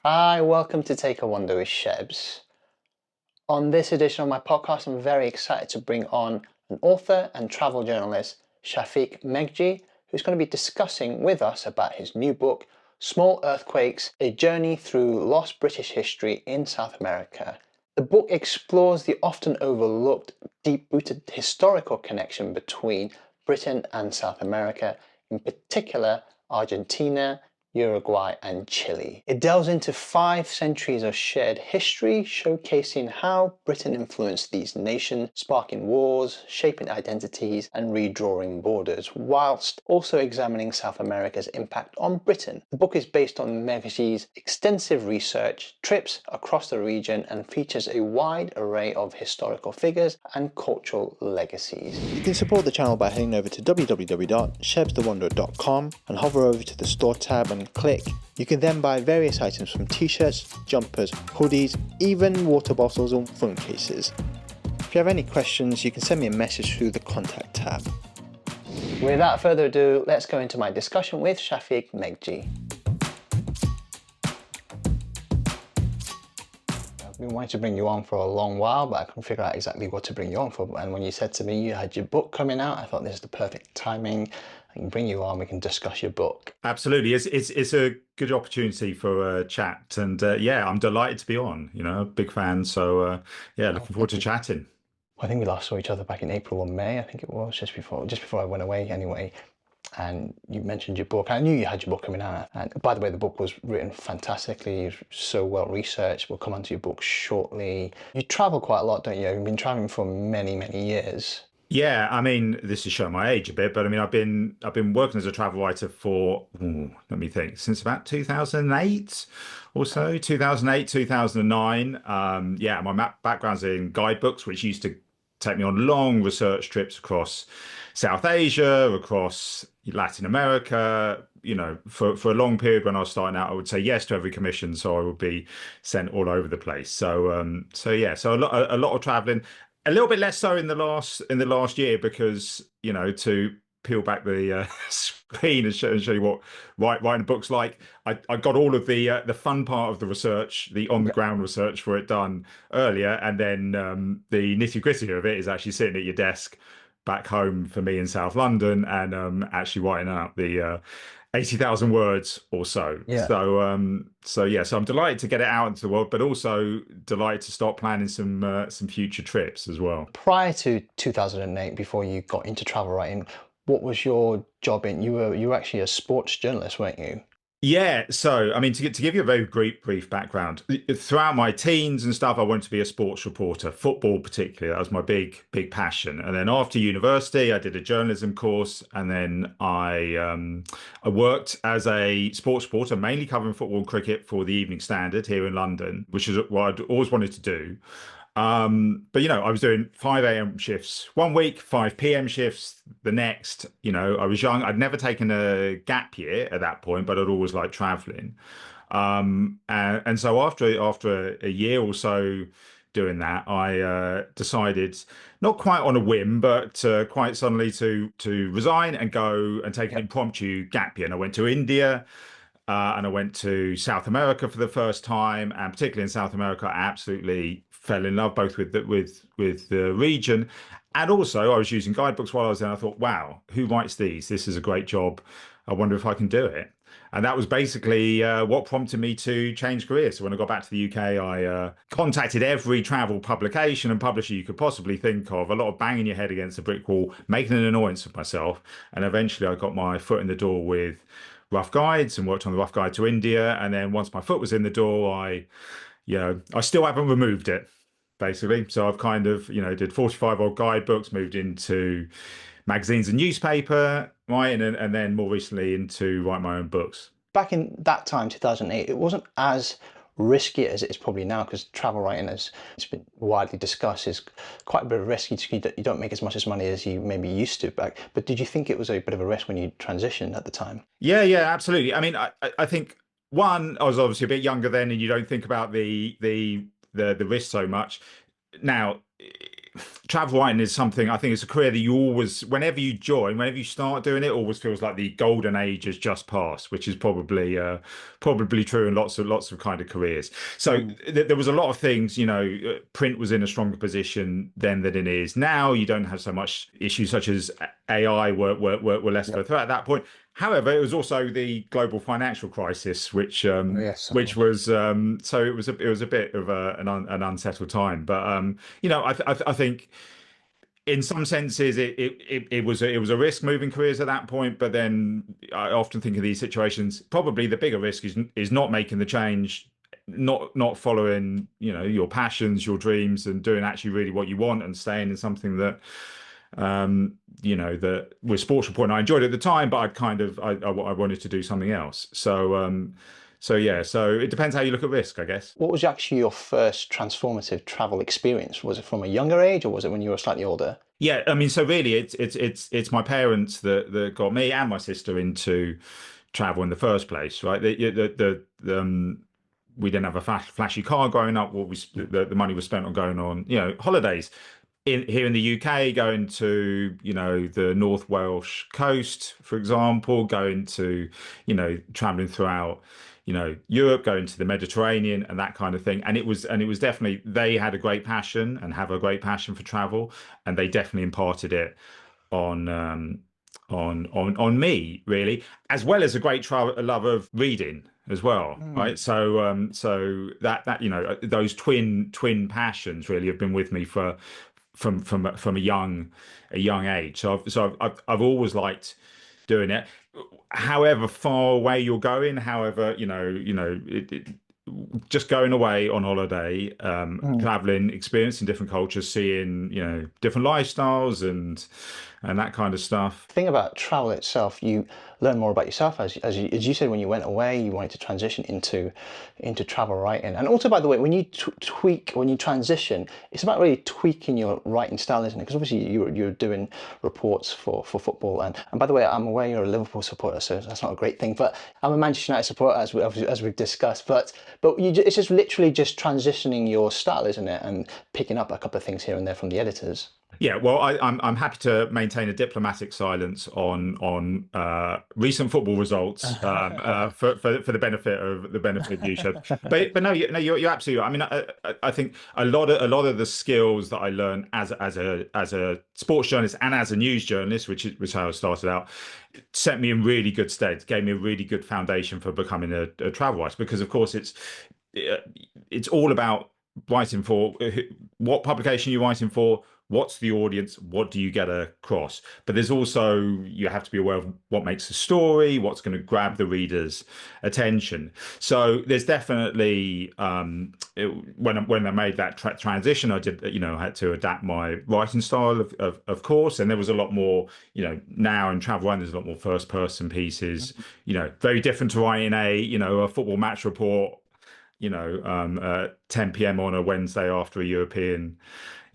Hi, welcome to Take a Wander with Shebs. On this edition of my podcast, I'm very excited to bring on an author and travel journalist, Shafik Meghji, who's going to be discussing with us about his new book, Small Earthquakes, A Journey Through Lost British History in South America. The book explores the often overlooked, deep-rooted historical connection between Britain and South America, in particular Argentina, Uruguay and Chile. It delves into 5 centuries of shared history, showcasing how Britain influenced these nations, sparking wars, shaping identities and redrawing borders, whilst also examining South America's impact on Britain. The book is based on Meghji's extensive research, trips across the region, and features a wide array of historical figures and cultural legacies. You can support the channel by heading over to www.shebsthewanderer.com and hover over to the store tab and click. You can then buy various items from t-shirts, jumpers, hoodies, even water bottles and phone cases. If you have any questions, you can send me a message through the contact tab. Without further ado, let's go into my discussion with Shafik Meghji. I've been wanting to bring you on for a long while, but I couldn't figure out exactly what to bring you on for. And when you said to me you had your book coming out, I thought this is the perfect timing. I can bring you on, we can discuss your book. Absolutely. It's a good opportunity for a chat. And yeah, I'm delighted to be on, big fan. So yeah, looking forward to chatting. I think we last saw each other back in April or May, I think it was, just before I went away anyway. And you mentioned your book. I knew you had your book coming out. And by the way, the book was written fantastically, so well researched. We'll come onto your book shortly. You travel quite a lot, don't you? You've been traveling for many, many years. Yeah, I mean, this is showing my age a bit, but I mean, I've been working as a travel writer for, let me think, since about 2008 or so, 2008, 2009. Yeah, my background's in guidebooks, which used to take me on long research trips across South Asia, across Latin America, for a long period when I was starting out, I would say yes to every commission, so I would be sent all over the place. So yeah, so a lot of traveling. A little bit less so in the last year because to peel back the screen and show you what writing a book's like. I got all of the fun part of the research, the on the ground research for it done earlier, and then the nitty gritty of it is actually sitting at your desk back home for me in South London and actually writing out the 80,000 words or so. Yeah. So yeah, so I'm delighted to get it out into the world, but also delighted to start planning some future trips as well. Prior to 2008, before you got into travel writing, what was your job in? You were actually a sports journalist, weren't you? Yeah, so I mean, to give you a very brief background, throughout my teens and stuff, I wanted to be a sports reporter, football particularly. That was my big passion. And then after university, I did a journalism course, and then I worked as a sports reporter, mainly covering football and cricket for the Evening Standard here in London, which is what I'd always wanted to do. But I was doing 5 a.m. shifts one week, 5 p.m. shifts the next. I was young. I'd never taken a gap year at that point, but I'd always liked traveling. And so after a year or so doing that, I decided, not quite on a whim, but quite suddenly to resign and go and take an impromptu gap year. And I went to India. And I went to South America for the first time, and particularly in South America, I absolutely fell in love both with the region, and also I was using guidebooks while I was there. And I thought, wow, who writes these? This is a great job. I wonder if I can do it. And that was basically what prompted me to change careers. So when I got back to the UK, I contacted every travel publication and publisher you could possibly think of, a lot of banging your head against a brick wall, making an annoyance of myself. And eventually I got my foot in the door with Rough Guides and worked on the Rough Guide to India. And then once my foot was in the door, I still haven't removed it, basically. So I've kind of, did 45 odd guidebooks, moved into magazines and newspaper, right? And then more recently into write my own books. Back in that time, 2008, it wasn't as risky as it is probably now, because travel writing, as it's been widely discussed, is quite a bit of risk. You don't make as much as money as you maybe used to back. But did you think it was a bit of a risk when you transitioned at the time? Yeah, absolutely. I mean, I think one, I was obviously a bit younger then, and you don't think about the risk so much. Now, travel writing is something I think it's a career that you always, whenever you start doing it, always feels like the golden age has just passed, which is probably true in lots of kind of careers. So Mm. there was a lot of things, print was in a stronger position then than it is now. You don't have so much issues such as AI were less of a Yep. threat at that point. However, it was also the global financial crisis, which Oh, yes, of which course. was so it was a bit of an unsettled time. But I think in some senses it was a risk moving careers at that point. But then I often think of these situations. Probably the bigger risk is not making the change, not following your passions, your dreams, and doing actually really what you want, and staying in something that that was sports reporting I enjoyed at the time, but I wanted to do something else. So yeah, so it depends how you look at risk, I guess. What was actually your first transformative travel experience? Was it from a younger age or was it when you were slightly older? Yeah, I mean, so really, it's my parents that got me and my sister into travel in the first place, right? We didn't have a flashy car growing up. What we the money was spent on going on, holidays here in the UK, going to the North Welsh coast, for example, going to traveling throughout Europe, going to the Mediterranean and that kind of thing. And it was definitely, they had a great passion and have a great passion for travel, and they definitely imparted it on on me, really, as well as a a love of reading as well, Mm. right? So that those twin passions really have been with me from a young age. So I've always liked doing it. However far away you're going, however just going away on holiday, Mm. traveling, experiencing different cultures, seeing different lifestyles and that kind of stuff. Thing about travel itself, you learn more about yourself as you said when you went away, you wanted to transition into travel writing. And also, by the way, when you when you transition, it's about really tweaking your writing style, isn't it? Because obviously you're doing reports for football, and by the way, I'm aware you're a Liverpool supporter, so that's not a great thing. But I'm a Manchester United supporter, as we've discussed. But it's just literally just transitioning your style, isn't it? And picking up a couple of things here and there from the editors. Yeah, well, I'm happy to maintain a diplomatic silence on recent football results for the benefit of you, Sheb. But no, no, you're absolutely right. I mean, I think a lot of the skills that I learned as a sports journalist and as a news journalist, which how I started out, set me in really good stead, gave me a really good foundation for becoming a travel writer. Because of course it's all about writing for what publication you're writing for, what's the audience, what do you get across. But there's also, you have to be aware of what makes a story, what's going to grab the reader's attention. So there's definitely when I made that transition, I did I had to adapt my writing style, of course. And there was a lot more, now in travel writing there's a lot more first person pieces, very different to writing a football match report 10 p.m. on a Wednesday after a European,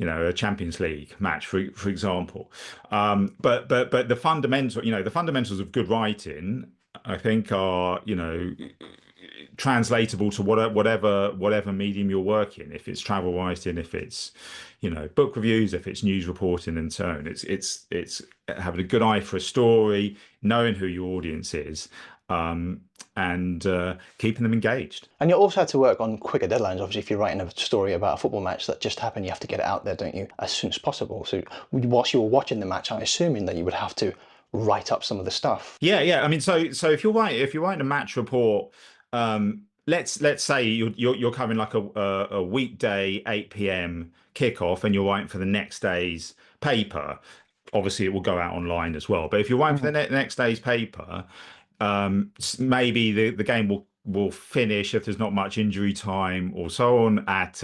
a Champions League match, for example. But the fundamentals of good writing, I think, are translatable to whatever medium you're working. If it's travel writing, if it's book reviews, if it's news reporting, and so on. It's having a good eye for a story, knowing who your audience is. And keeping them engaged. And you also had to work on quicker deadlines. Obviously, if you're writing a story about a football match that just happened, you have to get it out there, don't you, as soon as possible. So whilst you were watching the match, I'm assuming that you would have to write up some of the stuff. Yeah, yeah. I mean, so if you're writing a match report, let's say you're covering like a weekday 8 p.m. kickoff, and you're writing for the next day's paper. Obviously, it will go out online as well. But if you're writing for the next day's paper, maybe the game will finish, if there's not much injury time or so on, at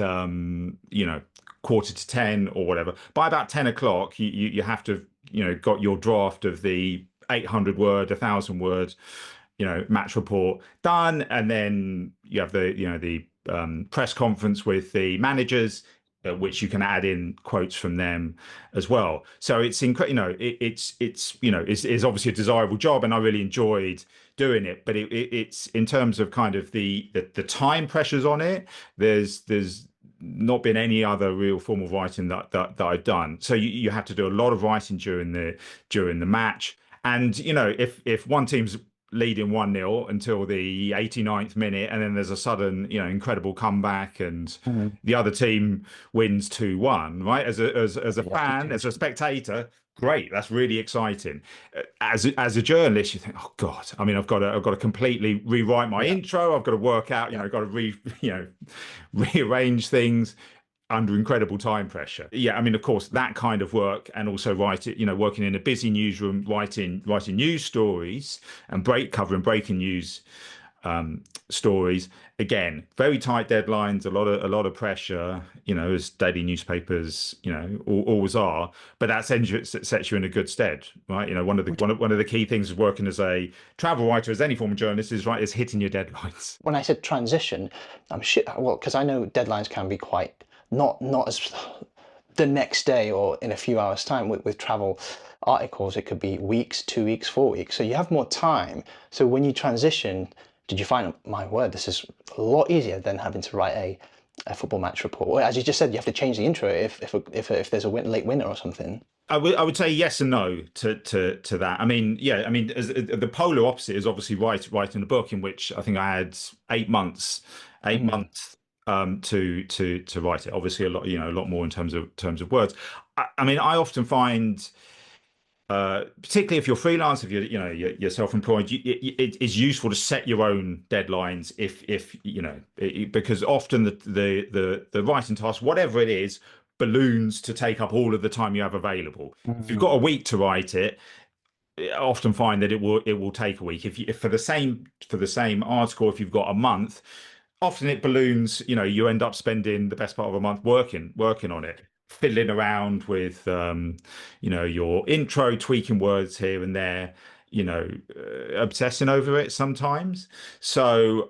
quarter to 10 or whatever. By about 10 o'clock, you have to got your draft of the 800 word, 1,000 word match report done, and then you have the press conference with the managers, which you can add in quotes from them as well. So it's it's obviously a desirable job, and I really enjoyed doing it. But it's in terms of kind of the time pressures on it. There's not been any other real form of writing that I've done. So you have to do a lot of writing during the match. And if one team's leading 1-0 until the 89th minute, and then there's a sudden, incredible comeback, and Mm. the other team wins 2-1, right? As a You have to fan, do. as a spectator, great, that's really exciting. As a journalist, you think, oh God, I mean, I've got to completely rewrite my Yeah. intro. I've got to work out, Yeah. got to rearrange things under incredible time pressure. Yeah, I mean, of course, that kind of work, and also working in a busy newsroom, writing news stories and covering breaking news stories. Again, very tight deadlines, a lot of pressure, as daily newspapers, always are. But that sets you in a good stead, right? One of the key things of working as a travel writer, as any form of journalist, is hitting your deadlines. When I said transition, I'm sure, well, because I know deadlines can be quite not as the next day or in a few hours' time. With travel articles, it could be weeks, 2 weeks, 4 weeks. So you have more time. So when you transition, did you find, my word, this is a lot easier than having to write a football match report? Well, as you just said, you have to change the intro if there's a late winner or something. I would say yes and no to that. I mean, yeah, I mean, the polar opposite is obviously writing a book, in which I think I had 8 months, eight Mm. months to write it. Obviously, a lot more in terms of words. I mean, I often find, particularly if you're freelance, if you're self-employed, it's useful to set your own deadlines. Because often the writing task, whatever it is, balloons to take up all of the time you have available. If you've got a Mm. week to write it, I often find that it will take a week. If for the same article, if you've got a month, often it balloons. You end up spending the best part of a month working on it, fiddling around with your intro, tweaking words here and there, obsessing over it sometimes. So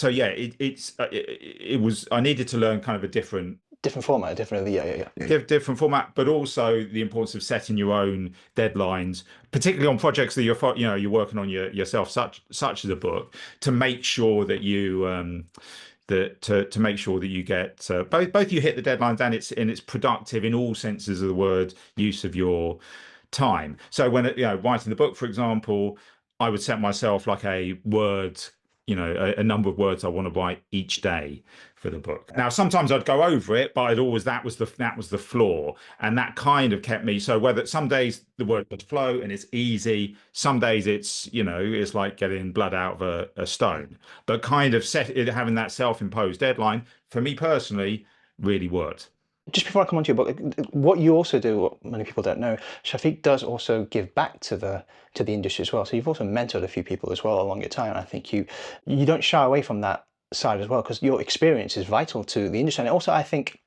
yeah, it was, I needed to learn kind of a Different format, different. Yeah, yeah, yeah. different format, but also the importance of setting your own deadlines, particularly on projects that you're working on yourself, such as a book, to make sure that to make sure that you get, both you hit the deadlines, and it's productive in all senses of the word, use of your time. So when writing the book, for example, I would set myself like a number of words I want to write each day for the book. Now, sometimes I'd go over it, but that was the flaw, and that kind of kept me. So whether some days the word would flow and it's easy, some days it's like getting blood out of a stone. But kind of having that self-imposed deadline for me personally really worked. Just before I come on to your book, what you also do, what many people don't know, Shafiq does also give back to the industry as well. So you've also mentored a few people as well along your time. And I think you don't shy away from that side as well, because your experience is vital to the industry, and it also, I think,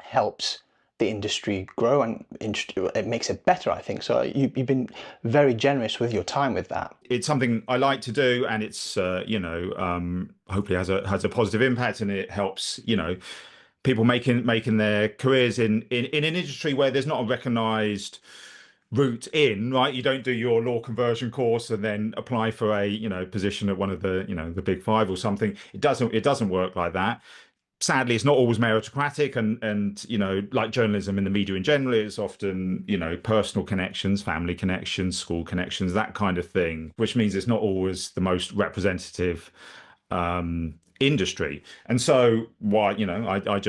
helps the industry grow, and it makes it better, I think. So you've been very generous with your time with that. It's something I like to do, and it's hopefully has a positive impact, and it helps people making their careers in an industry where there's not a recognized route in, right? You don't do your law conversion course and then apply for a position at one of the big five or something. It doesn't work like that. Sadly, it's not always meritocratic, and like journalism in the media in general, it's often personal connections, family connections, school connections, that kind of thing, which means it's not always the most representative industry. And so why I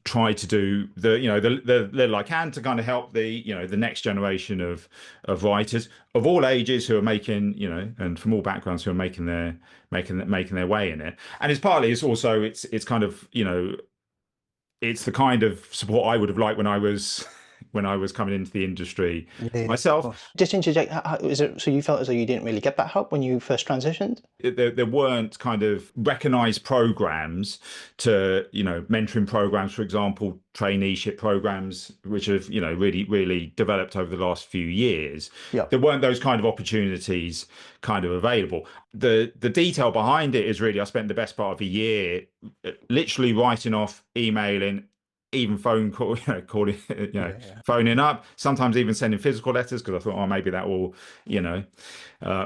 try to do the little I can to kind of help the next generation of writers of all ages, who are making and from all backgrounds, who are making their way in it. And it's also it's kind of it's the kind of support I would have liked when I was coming into the industry Yeah, yeah, of myself. course. Just to interject, is it so you felt as though you didn't really get that help when you first transitioned? There weren't kind of recognized programs to mentoring programs, for example, traineeship programs, which have really developed over the last few years. Yeah. There weren't those kind of opportunities kind of available. The detail behind it is, really, I spent the best part of a year literally writing off, emailing even phone call, calling, Yeah. phoning up, sometimes even sending physical letters because I thought, oh, maybe that will, you know,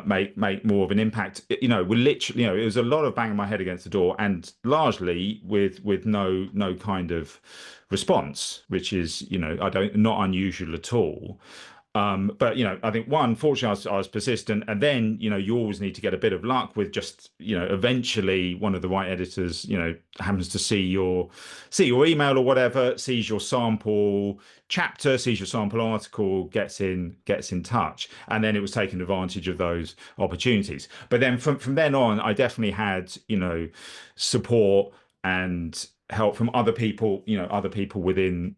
make more of an impact. We literally, it was a lot of banging my head against the door, and largely with no kind of response, which is, I don't not unusual at all. But I think one, fortunately, I was persistent, and then you always need to get a bit of luck with just eventually one of the right editors happens to see your email or whatever, sees your sample chapter, sees your sample article, gets in touch, and then it was taking advantage of those opportunities. But then from then on, I definitely had support and help from other people within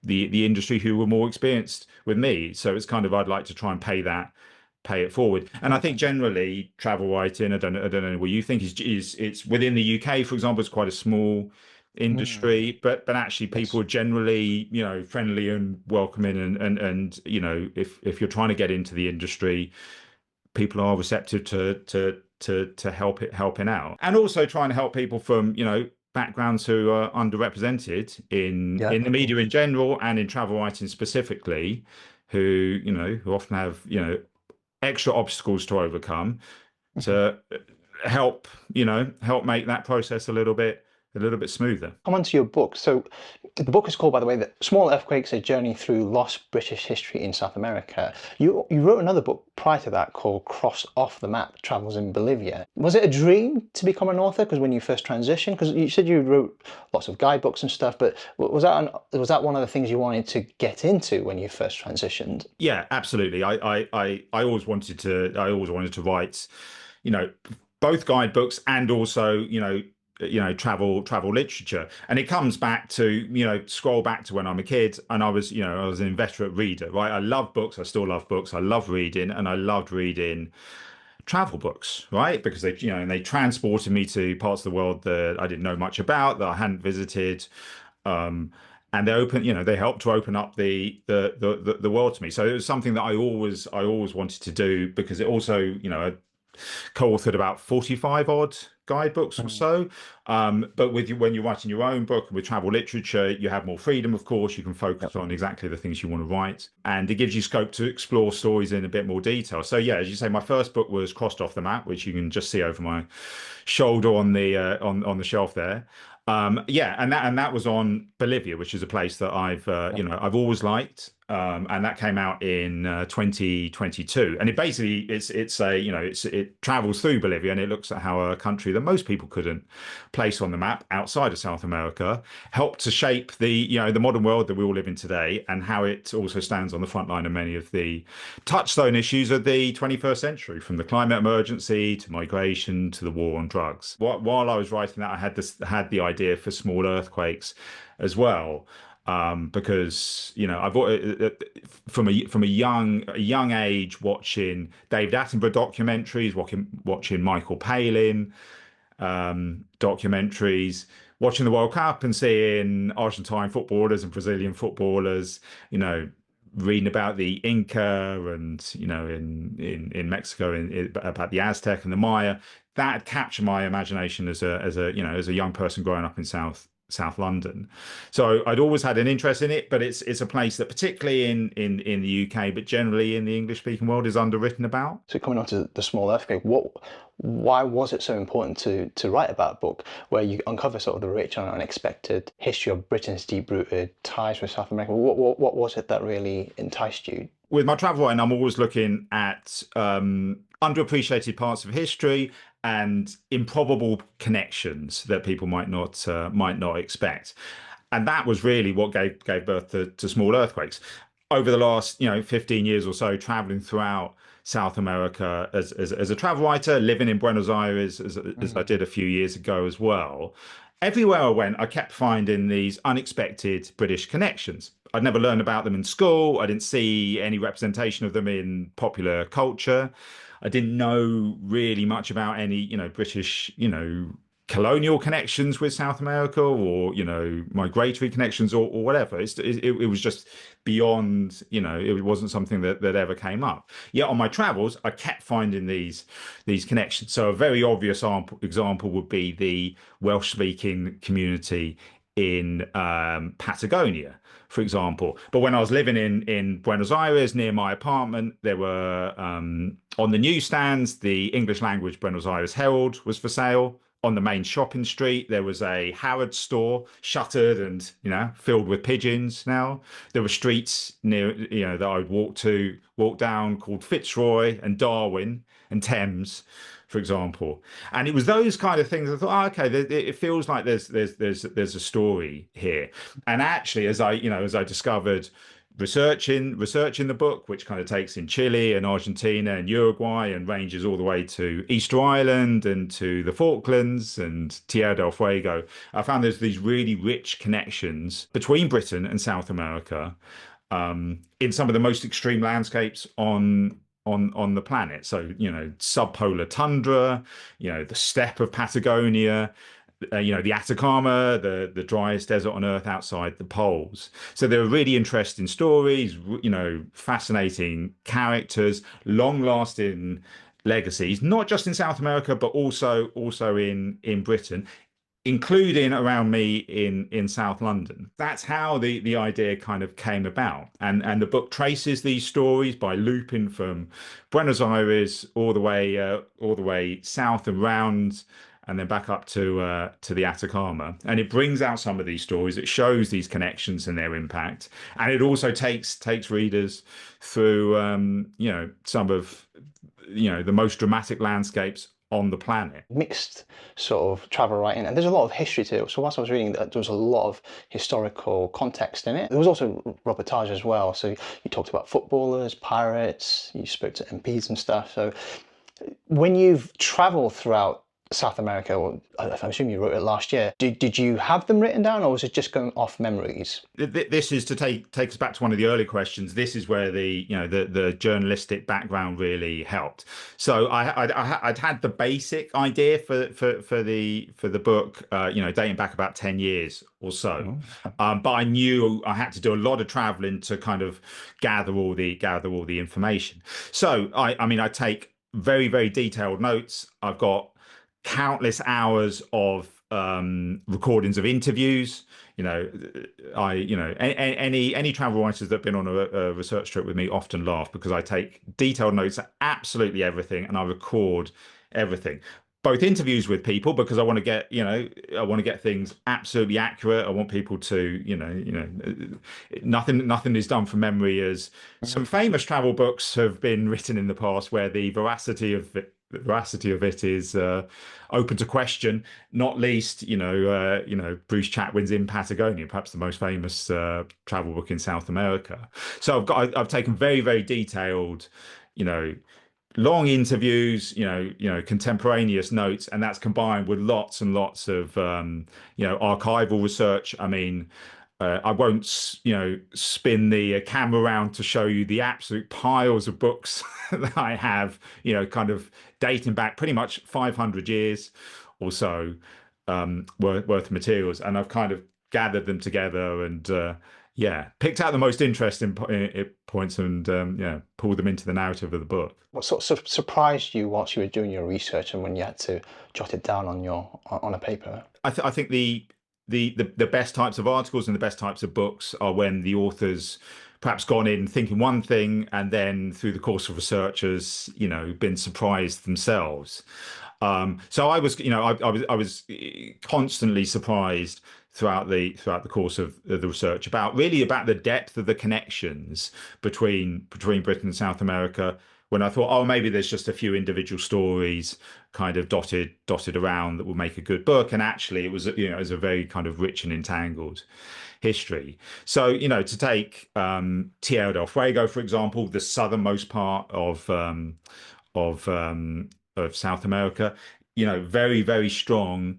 the industry who were more experienced with me. So it's kind of I'd like to try and pay it forward. And I think generally travel writing, I don't know what you think is it's within the UK, for example, it's quite a small Mm, industry, but actually people yes. are generally friendly and welcoming, and if you're trying to get into the industry, people are receptive to helping out, and also trying to help people from backgrounds who are underrepresented in Yeah, in the of media in course. general and in travel writing specifically, who who often have extra obstacles to overcome, Mhm. to help make that process a little bit smoother. Come on to your book. So the book is called, by the way, Small Earthquakes: A Journey Through Lost British History in South America. You wrote another book prior to that called Cross Off the Map: Travels in Bolivia. Was it a dream to become an author? Because when you first transitioned, because you said you wrote lots of guidebooks and stuff, but was that one of the things you wanted to get into when you first transitioned? Yeah, absolutely. I always wanted to write, you know, both guidebooks and also, travel literature. And it comes back to, scroll back to when I'm a kid and I was an inveterate reader, right? I love books. I still love books. I love reading, and I loved reading travel books, right? Because they transported me to parts of the world that I didn't know much about, that I hadn't visited. Um, and they helped to open up the world to me. So it was something that I always wanted to do, because it also, co-authored about 45 odd guidebooks or Mm, so. But when you're writing your own book with travel literature, you have more freedom, of course. You can focus yep. on exactly the things you want to write, and it gives you scope to explore stories in a bit more detail. So yeah, as you say, my first book was Crossed Off the Map, which you can just see over my shoulder on the shelf there. Yeah, and that was on Bolivia, which is a place that I've always liked. And that came out in 2022, and it travels through Bolivia, and it looks at how a country that most people couldn't place on the map outside of South America helped to shape the modern world that we all live in today, and how it also stands on the front line of many of the touchstone issues of the 21st century, from the climate emergency to migration to the war on drugs. While I was writing that, I had the idea for small earthquakes as well, because from a young age, watching David Attenborough documentaries, watching Michael Palin documentaries, watching the World Cup and seeing Argentine footballers and Brazilian footballers, you know, reading about the Inca, and in Mexico about the Aztec and the Maya. That had captured my imagination as a young person growing up in South London. So I'd always had an interest in it, but it's a place that, particularly in the UK, but generally in the English speaking world, is underwritten about. So coming on to the small earthquake, why was it so important to write about a book where you uncover sort of the rich and unexpected history of Britain's deep-rooted ties with South America? What was it that really enticed you? With my travel writing, I'm always looking at underappreciated parts of history and improbable connections that people might not expect. And that was really what gave birth to small earthquakes. Over the last 15 years or so, traveling throughout South America as a travel writer, living in Buenos Aires as I Mm, did a few years ago as well. Everywhere I went, I kept finding these unexpected British connections. I'd never learned about them in school. I didn't see any representation of them in popular culture. I didn't know really much about any, British, colonial connections with South America, or migratory connections, or whatever. It was just beyond, it wasn't something that ever came up. Yet on my travels, I kept finding these connections. So a very obvious example would be the Welsh speaking community in Patagonia, for example. But when I was living in Buenos Aires near my apartment, there were on the newsstands, the English language Buenos Aires Herald was for sale. On the main shopping street, there was a Harrods store, shuttered and filled with pigeons. Now there were streets near that I would walk down called Fitzroy and Darwin and Thames, for example. And it was those kind of things. I thought, oh, okay, it feels like there's a story here. And actually, as I discovered researching the book, which kind of takes in Chile and Argentina and Uruguay and ranges all the way to Easter Island and to the Falklands and Tierra del Fuego, I found there's these really rich connections between Britain and South America in some of the most extreme landscapes on the planet. So, subpolar tundra, the steppe of Patagonia, the Atacama, the driest desert on Earth outside the poles. So there are really interesting stories, fascinating characters, long-lasting legacies, not just in South America, but also in Britain, including around me in South London. That's how the idea kind of came about. And the book traces these stories by looping from Buenos Aires all the way south and round and then back up to the Atacama. And it brings out some of these stories. It shows these connections and their impact. And it also takes readers through some of the most dramatic landscapes on the planet. Mixed sort of travel writing, and there's a lot of history to it. So whilst I was reading that, there was a lot of historical context in it. There was also reportage as well. So you talked about footballers, pirates, you spoke to MPs and stuff. So when you've traveled throughout South America, or I assume you wrote it last year, did you have them written down, or was it just going off memories? This is to take us back to one of the early questions. This is where the journalistic background really helped. So I'd had the basic idea for the book, dating back about 10 years or so. But I knew I had to do a lot of traveling to kind of gather all the information. So I take very, very detailed notes. I've got countless hours of recordings of interviews. Any travel writers that have been on a research trip with me often laugh because I take detailed notes of absolutely everything and I record everything. Both interviews with people because I want to get things absolutely accurate. I want people to, nothing is done from memory, as some famous travel books have been written in the past where the veracity of it is open to question, not least Bruce Chatwin's In Patagonia, perhaps the most famous travel book in South America. So I've taken very, very detailed long interviews, contemporaneous notes, and that's combined with lots and lots of archival research. I mean, I won't spin the camera around to show you the absolute piles of books that I have, kind of dating back pretty much 500 years or so worth of materials, and I've kind of gathered them together and picked out the most interesting points and pulled them into the narrative of the book. What sort of surprised you whilst you were doing your research and when you had to jot it down on a paper? I think the best types of articles and the best types of books are when the author's perhaps gone in thinking one thing and then through the course of research has been surprised themselves. So I was constantly surprised throughout the course of the research about the depth of the connections between Britain and South America. When I thought, oh, maybe there's just a few individual stories kind of dotted around that will make a good book, and actually it was a very kind of rich and entangled history. So to take Tierra del Fuego, for example, the southernmost part of South America, very, very strong,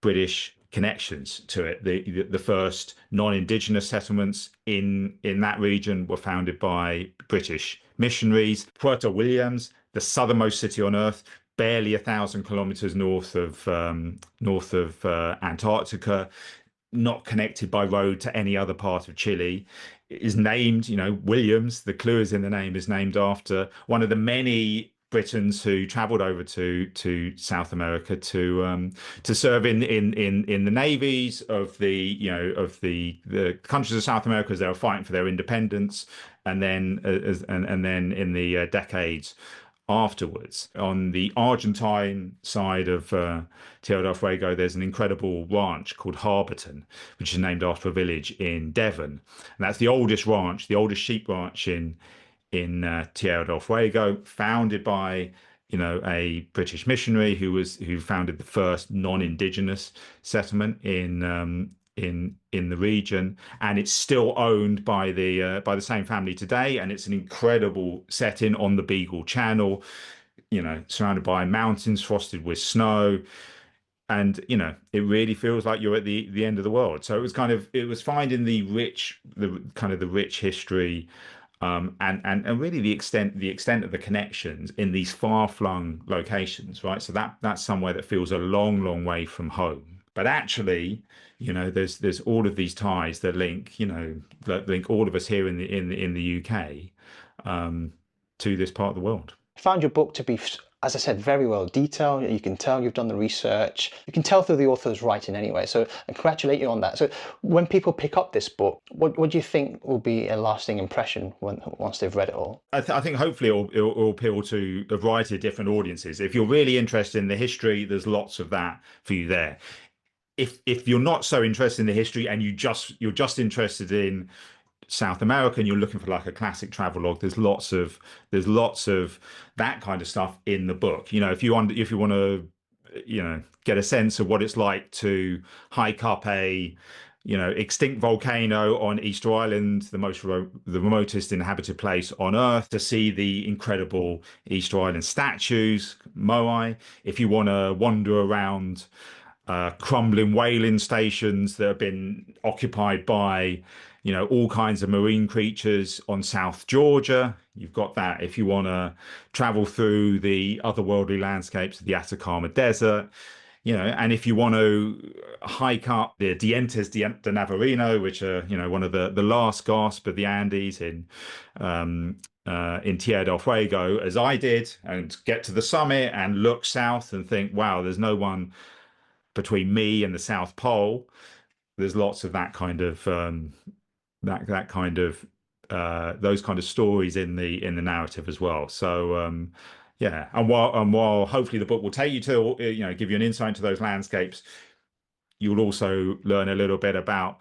British connections to it. The first non-indigenous settlements in that region were founded by British missionaries. Puerto Williams, the southernmost city on Earth, barely 1,000 kilometers north of Antarctica, not connected by road to any other part of Chile, is named, Williams. The clue is in the name, is named after one of the many Britons who travelled over to South America to serve in the navies of the countries of South America as they were fighting for their independence, and then in the decades afterwards. On the Argentine side of Tierra del Fuego, there's an incredible ranch called Harborton, which is named after a village in Devon, and that's the oldest ranch, the oldest sheep ranch in Tierra del Fuego, founded by a British missionary who founded the first non-indigenous settlement in the region, and it's still owned by the same family today, and it's an incredible setting on the Beagle Channel, surrounded by mountains frosted with snow. And it really feels like you're at the end of the world. So it was finding the rich history, and really the extent of the connections in these far-flung locations, right? So that's somewhere that feels a long, long way from home. But actually, there's all of these ties that link all of us here in the UK to this part of the world. I found your book to be, as I said, very well detailed. You can tell you've done the research. You can tell through the author's writing anyway. So I congratulate you on that. So when people pick up this book, what do you think will be a lasting impression once they've read it all? I think hopefully it'll appeal to a variety of different audiences. If you're really interested in the history, there's lots of that for you there. If you're not so interested in the history and you're just interested in South America and you're looking for like a classic travelogue, there's lots of that kind of stuff in the book. If you want to get a sense of what it's like to hike up a extinct volcano on Easter Island, the remotest inhabited place on Earth, to see the incredible Easter Island statues, moai. If you want to wander around crumbling whaling stations that have been occupied by all kinds of marine creatures on South Georgia, you've got that. If you want to travel through the otherworldly landscapes of the Atacama Desert, and if you want to hike up the Dientes de Navarino, which are one of the last gasp of the Andes in Tierra del Fuego, as I did, and get to the summit and look south and think, wow, there's no one between me and the South Pole. There's lots of that kind of those kind of stories in the narrative as well. So yeah, and while hopefully the book will take you to give you an insight into those landscapes, you'll also learn a little bit about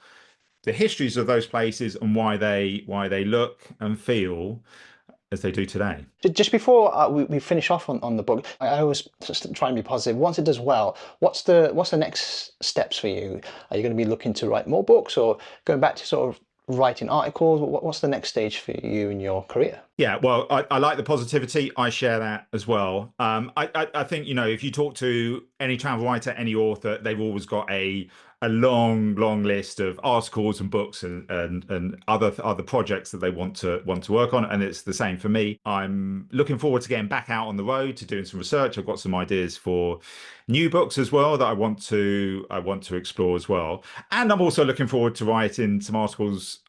the histories of those places and why they look and feel as they do today. Just before we finish off on the book, I always just try and be positive. Once it does well, what's the next steps for you? Are you going to be looking to write more books, or going back to sort of writing articles? What's the next stage for you in your career? Yeah, well, I like the positivity. I share that as well. I think, if you talk to any travel writer, any author, they've always got a long list of articles and books and other projects that they want to work on, and it's the same for me. I'm looking forward to getting back out on the road, to doing some research. I've got some ideas for new books as well that I want to explore as well, and I'm also looking forward to writing some articles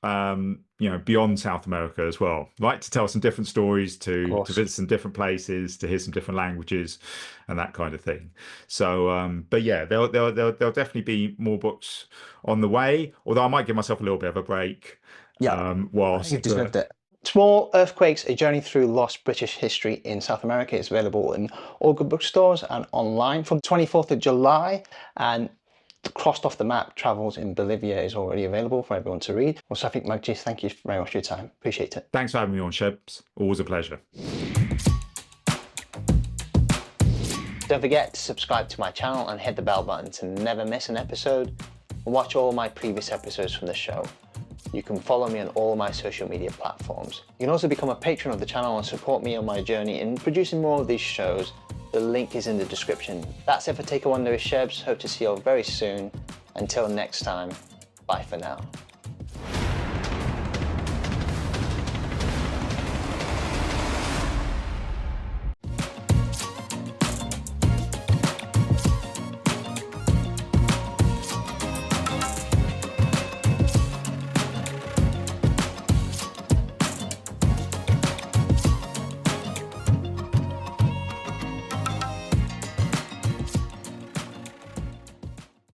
beyond South America as well, right? To tell some different stories, to visit some different places, to hear some different languages, and that kind of thing. So, but yeah, there'll definitely be more books on the way. Although I might give myself a little bit of a break. Yeah, whilst you've deserved it. Small Earthquakes: A Journey Through Lost British History in South America is available in all good bookstores and online from the 24th of July. And Crossed Off the Map: Travels in Bolivia is already available for everyone to read. Well, Shafik Meghji, thank you very much for your time. Appreciate it. Thanks for having me on, Shebs. Always a pleasure. Don't forget to subscribe to my channel and hit the bell button to never miss an episode. Watch all my previous episodes from the show. You can follow me on all my social media platforms. You can also become a patron of the channel and support me on my journey in producing more of these shows. The link is in the description. That's it for Take a Wander with Shebs. Hope to see you all very soon. Until next time, bye for now.